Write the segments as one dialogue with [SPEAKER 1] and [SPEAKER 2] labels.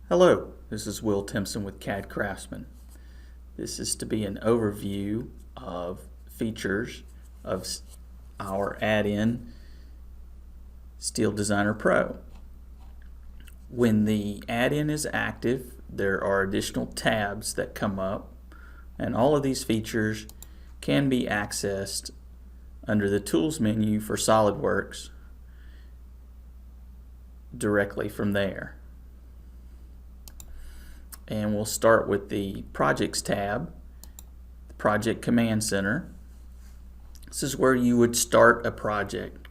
[SPEAKER 1] Hello, this is Will Timpson with CAD Craftsman. This is to be an overview of features of our add-in Steel Designer Pro. When the add-in is active, there are additional tabs that come up, and all of these features can be accessed under the Tools menu for SOLIDWORKS directly from there. And we'll start with the Projects tab, the Project Command Center. This is where you would start a project,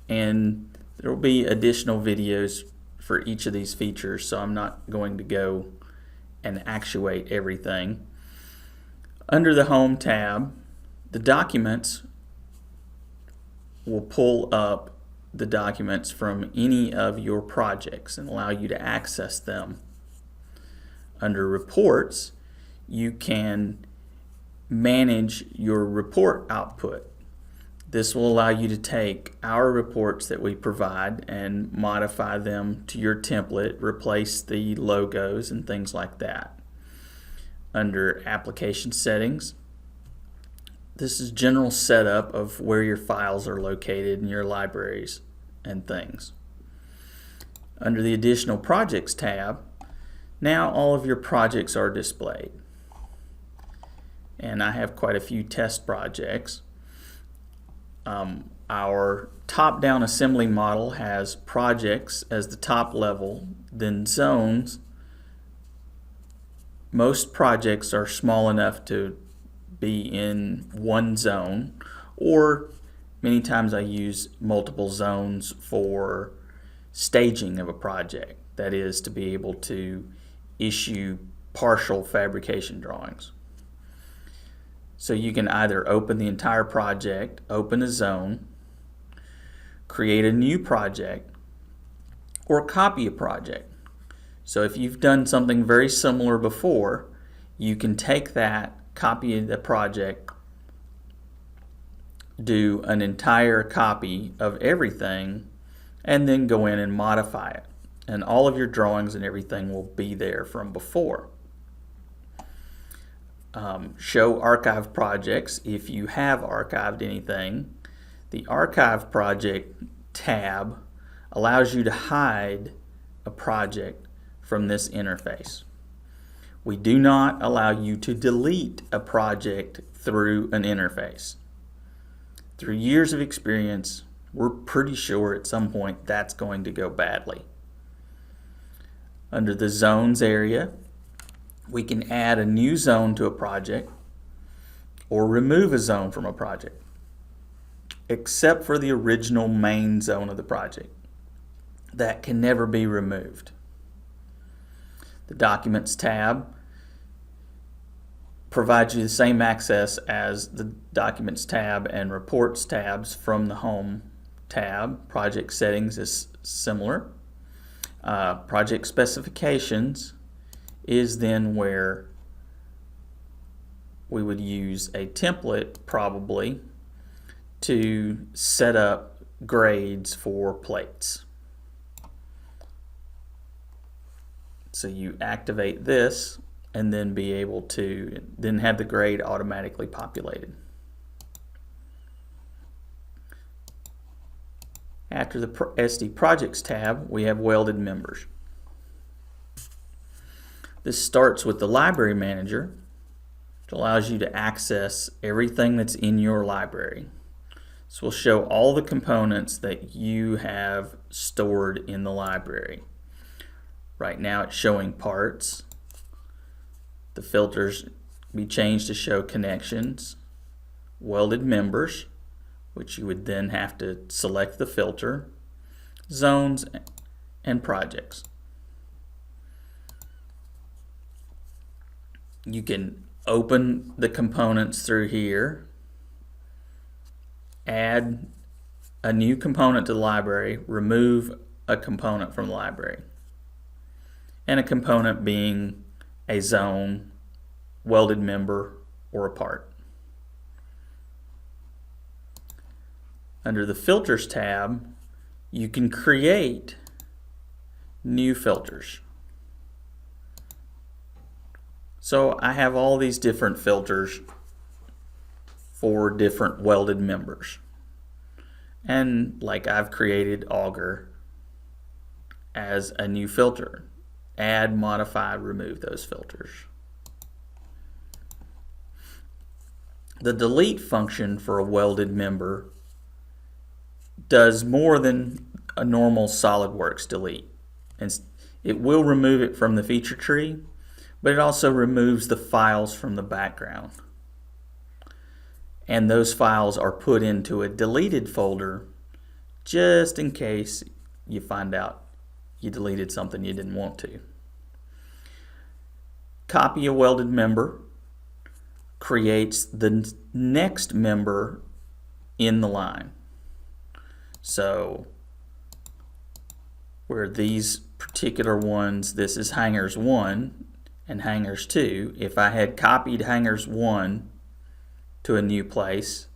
[SPEAKER 1] and there will be additional videos for each of these features, so I'm not going to go and actuate everything. Under the Home tab, the Documents will pull up the documents from any of your projects and allow you to access them. Under Reports, you can manage your report output. This will allow you to take our reports that we provide and modify them to your template, replace the logos and things like that. Under Application Settings, this is general setup of where your files are located in your libraries and things. Under the Additional Projects tab, now all of your projects are displayed. And I have quite a few test projects. Our top-down assembly model has projects as the top level, then zones. Most projects are small enough to be in one zone, or many times I use multiple zones for staging of a project. That is, to be able to issue partial fabrication drawings. So you can either open the entire project, open a zone, create a new project, or copy a project. So if you've done something very similar before, you can take that, copy the project, do an entire copy of everything, and then go in and modify it. And all of your drawings and everything will be there from before. Show archive projects if you have archived anything. The Archive Project tab allows you to hide a project from this interface. We do not allow you to delete a project through an interface. Through years of experience, we're pretty sure at some point that's going to go badly. Under the Zones area, we can add a new zone to a project or remove a zone from a project, except for the original main zone of the project. That can never be removed. The Documents tab provides you the same access as the Documents tab and Reports tabs from the Home tab. Project Settings is similar. Project Specifications is then where we would use a template probably to set up grades for plates. So you activate this and then be able to then have the grade automatically populated. After the SD Projects tab, we have Welded Members. This starts with the Library Manager, which allows you to access everything that's in your library. This will show all the components that you have stored in the library. Right now it's showing parts. The filters be changed to show connections, welded members, which you would then have to select the filter, zones, and projects. You can open the components through here, add a new component to the library, remove a component from the library, and a component being a zone, welded member, or a part. Under the Filters tab, you can create new filters. So I have all these different filters for different welded members. And like I've created auger as a new filter. Add, modify, remove those filters. The delete function for a welded member does more than a normal SOLIDWORKS delete. And it will remove it from the feature tree, but it also removes the files from the background. And those files are put into a deleted folder just in case you find out you deleted something you didn't want to. Copy a welded member creates the next member in the line. So where these particular ones, this is hangers 1 and hangers 2, if I had copied hangers 1 to a new place,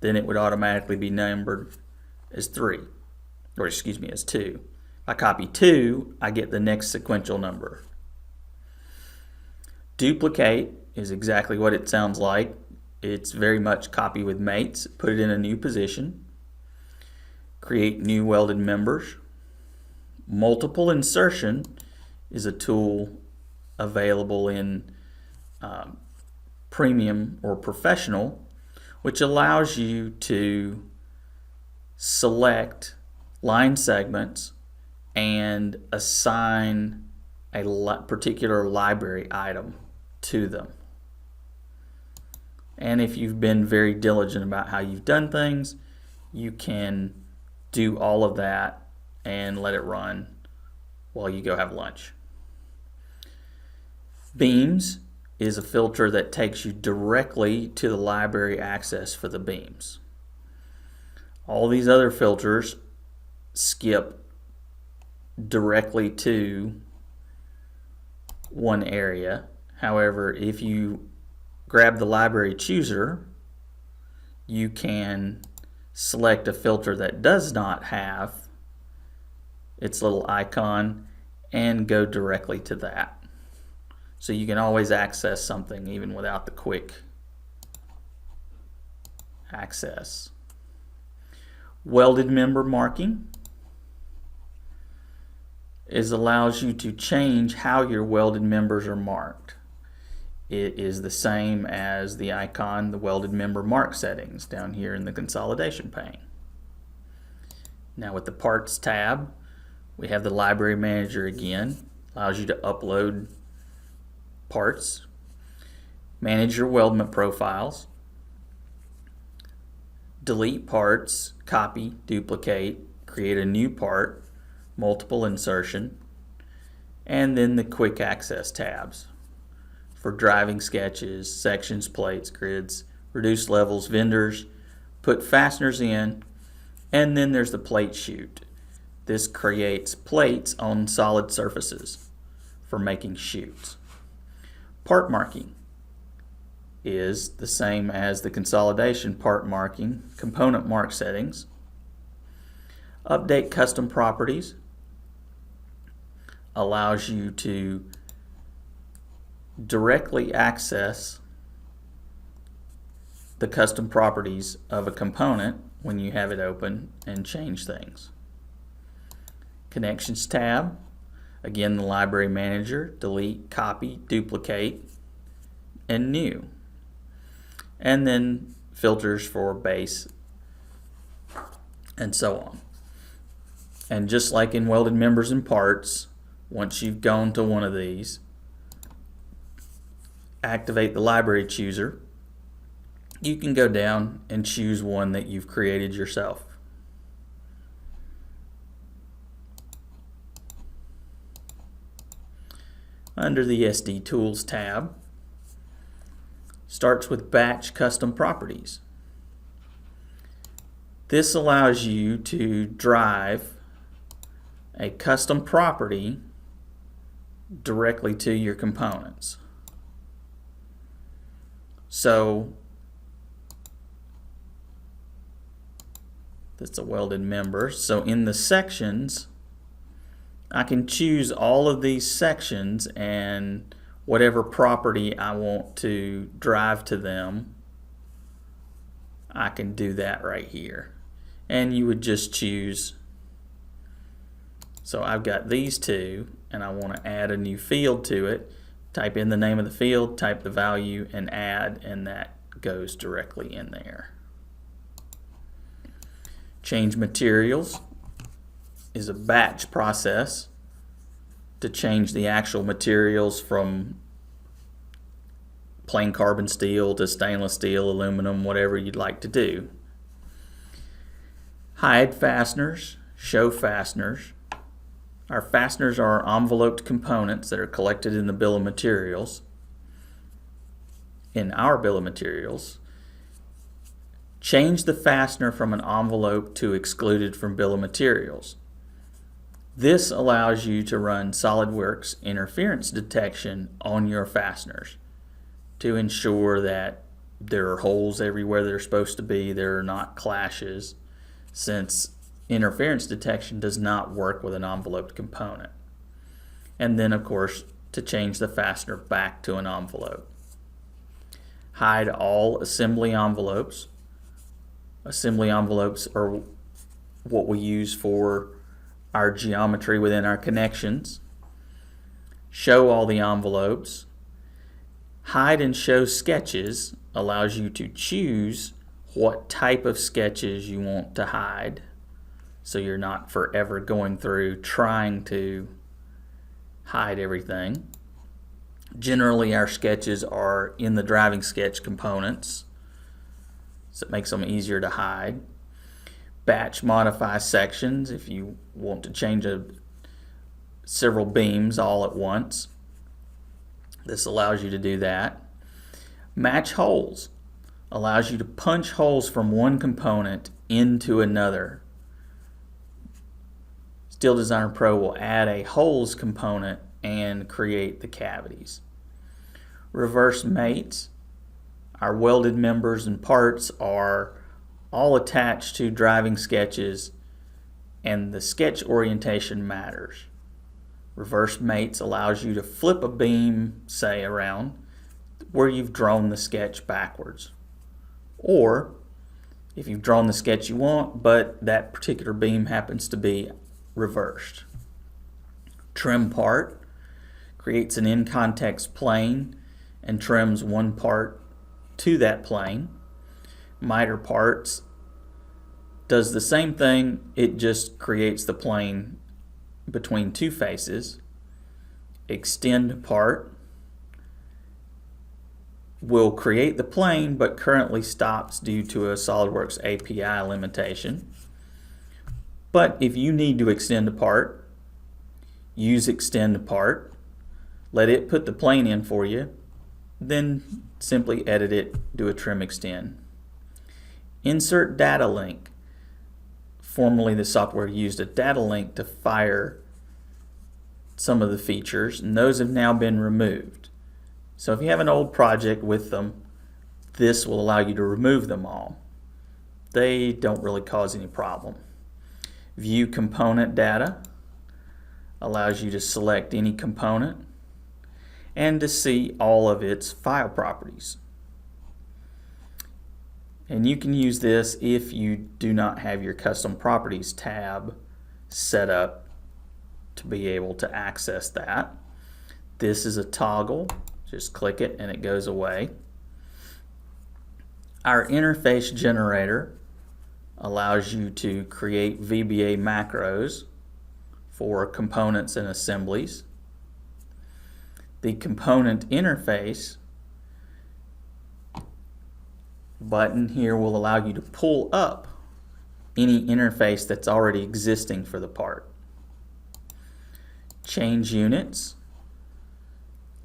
[SPEAKER 1] then it would automatically be numbered as 3, or excuse me, as 2. If I copy 2, I get the next sequential number. Duplicate is exactly what it sounds like. It's very much copy with mates, put it in a new position, create new welded members. Multiple insertion is a tool available in Premium or Professional, which allows you to select line segments and assign a particular library item to them. And if you've been very diligent about how you've done things, you can do all of that and let it run while you go have lunch. Beams is a filter that takes you directly to the library access for the beams. All these other filters skip directly to one area. However, if you grab the library chooser, you can select a filter that does not have its little icon and go directly to that. So you can always access something even without the quick access. Welded member marking allows you to change how your welded members are marked. It is the same as the icon, the welded member mark settings down here in the consolidation pane. Now with the Parts tab, we have the Library Manager again. Allows you to upload parts, manage your weldment profiles, delete parts, copy, duplicate, create a new part, multiple insertion, and then the Quick Access tabs for driving sketches, sections, plates, grids, reduce levels, vendors, put fasteners in, and then there's the plate chute. This creates plates on solid surfaces for making chutes. Part marking is the same as the consolidation part marking, component mark settings. Update custom properties allows you to directly access the custom properties of a component when you have it open and change things. Connections tab, again the Library Manager, delete, copy, duplicate, and new. And then filters for base and so on. And just like in welded members and parts, once you've gone to one of these, activate the library chooser. You can go down and choose one that you've created yourself. Under the SD Tools tab, starts with Batch Custom Properties. This allows you to drive a custom property directly to your components. So that's a welded member. So in the sections, I can choose all of these sections and whatever property I want to drive to them, I can do that right here. And you would just choose, so I've got these two and I want to add a new field to it. Type in the name of the field, type the value and add, and that goes directly in there. Change materials is a batch process to change the actual materials from plain carbon steel to stainless steel, aluminum, whatever you'd like to do. Hide fasteners, show fasteners. Our fasteners are enveloped components that are collected in the bill of materials. In our bill of materials, change the fastener from an envelope to excluded from bill of materials. This allows you to run SOLIDWORKS interference detection on your fasteners to ensure that there are holes everywhere they're supposed to be, there are not clashes, since interference detection does not work with an enveloped component. And then, of course, to change the fastener back to an envelope. Hide all assembly envelopes. Assembly envelopes are what we use for our geometry within our connections. Show all the envelopes. Hide and show sketches allows you to choose what type of sketches you want to hide, so you're not forever going through trying to hide everything. Generally, our sketches are in the driving sketch components, so it makes them easier to hide. Batch modify sections if you want to change several beams all at once. This allows you to do that. Match holes allows you to punch holes from one component into another. Steel Designer Pro will add a holes component and create the cavities. Reverse mates. Our welded members and parts are all attached to driving sketches, and the sketch orientation matters. Reverse mates allows you to flip a beam, say, around where you've drawn the sketch backwards. Or if you've drawn the sketch you want, but that particular beam happens to be reversed. Trim part creates an in-context plane and trims one part to that plane. Miter parts does the same thing, it just creates the plane between two faces. Extend part will create the plane but currently stops due to a SOLIDWORKS API limitation. But if you need to extend a part, use extend part, let it put the plane in for you, then simply edit it, do a trim extend. Insert data link. Formerly the software used a data link to fire some of the features, and those have now been removed. So if you have an old project with them, this will allow you to remove them all. They don't really cause any problem. View component data allows you to select any component and to see all of its file properties. And you can use this if you do not have your custom properties tab set up to be able to access that. This is a toggle. Just click it and it goes away. Our interface generator allows you to create VBA macros for components and assemblies. The component interface button here will allow you to pull up any interface that's already existing for the part. Change units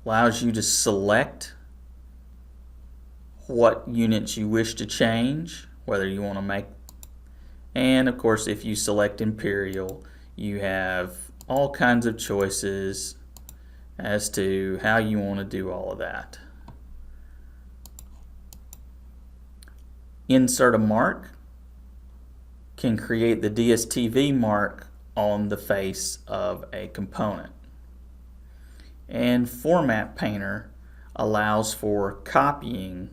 [SPEAKER 1] allows you to select what units you wish to change, whether you want to make, and of course if you select Imperial, you have all kinds of choices as to how you want to do all of that. Insert a mark can create the DSTV mark on the face of a component. And Format Painter allows for copying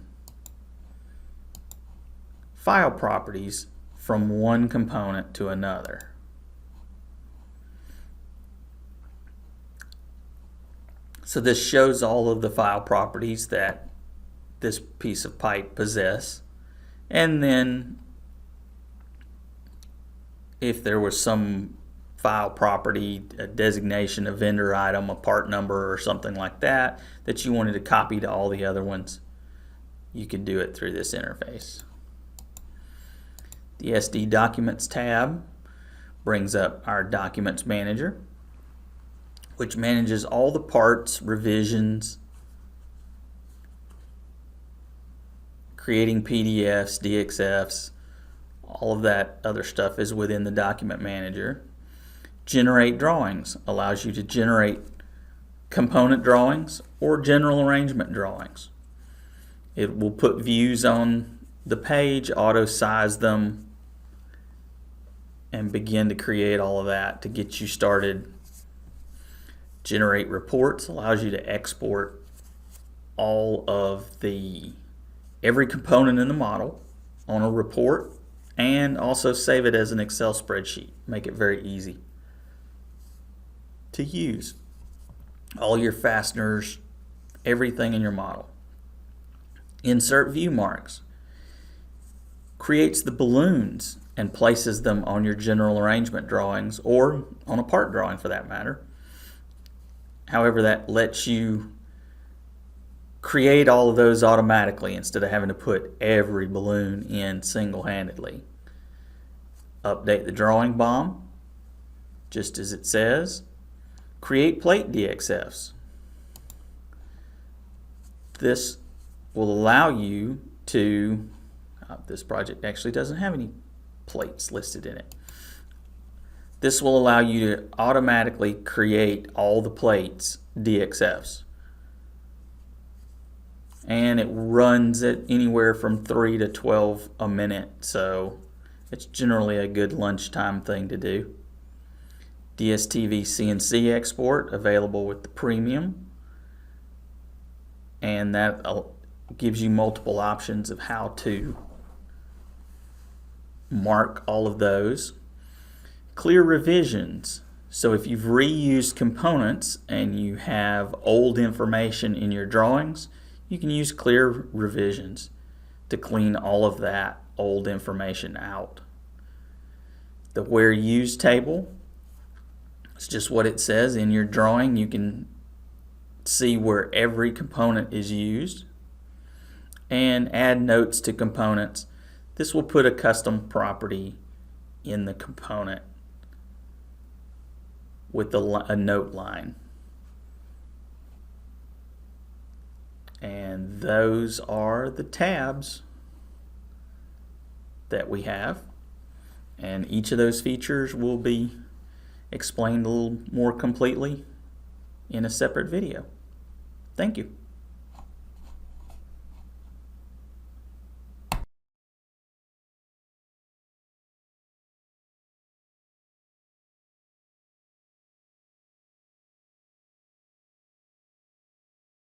[SPEAKER 1] file properties from one component to another. So this shows all of the file properties that this piece of pipe possess, and then if there was some file property, a designation, a vendor item, a part number, or something like that that you wanted to copy to all the other ones, you could do it through this interface. The SD Documents tab brings up our Documents Manager, which manages all the parts, revisions, creating PDFs, DXFs, all of that other stuff is within the Document Manager. Generate Drawings allows you to generate component drawings or general arrangement drawings. It will put views on the page, auto size them, and begin to create all of that to get you started. Generate Reports allows you to export all of every component in the model on a report, and also save it as an Excel spreadsheet. Make it very easy to use. All your fasteners, everything in your model. Insert View Marks creates the balloons and places them on your general arrangement drawings or on a part drawing for that matter. However, that lets you create all of those automatically instead of having to put every balloon in single-handedly. Update the drawing bomb, just as it says. Create plate DXFs. This will allow you to, this project actually doesn't have any plates listed in it. This will allow you to automatically create all the plates DXFs. And it runs at anywhere from 3 to 12 a minute, so it's generally a good lunchtime thing to do. Dstvcnc Export available with the premium, and that gives you multiple options of how to mark all of those. Clear revisions. So if you've reused components and you have old information in your drawings, you can use clear revisions to clean all of that old information out. The where used table, it's just what it says in your drawing. You can see where every component is used and add notes to components. This will put a custom property in the component with a note line. And those are the tabs that we have. And each of those features will be explained a little more completely in a separate video. Thank you.